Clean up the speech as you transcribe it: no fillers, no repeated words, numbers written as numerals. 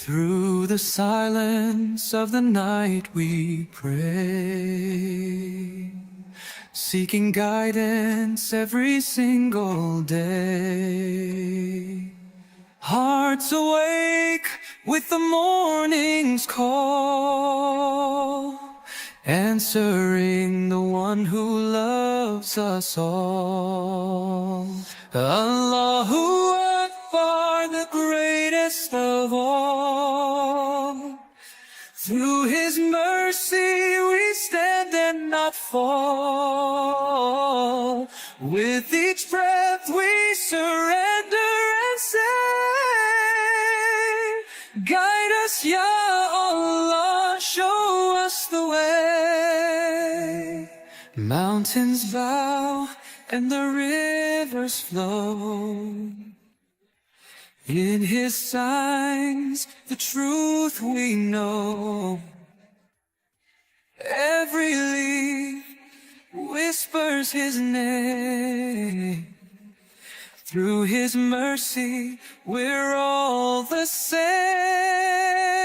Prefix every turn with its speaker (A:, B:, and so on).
A: Through the silence of the night we pray, seeking guidance every single day. Hearts awake with the morning's call, answering the one who loves us all. Allahu Akbar, the greatest of all. Through His mercy we stand and not fall. With each breath we surrender and say, guide us, Ya Allah, show us the way. Mountains bow and the rivers flow. In His signs, the truth we know. Every leaf whispers His name. Through His mercy, we're all the same.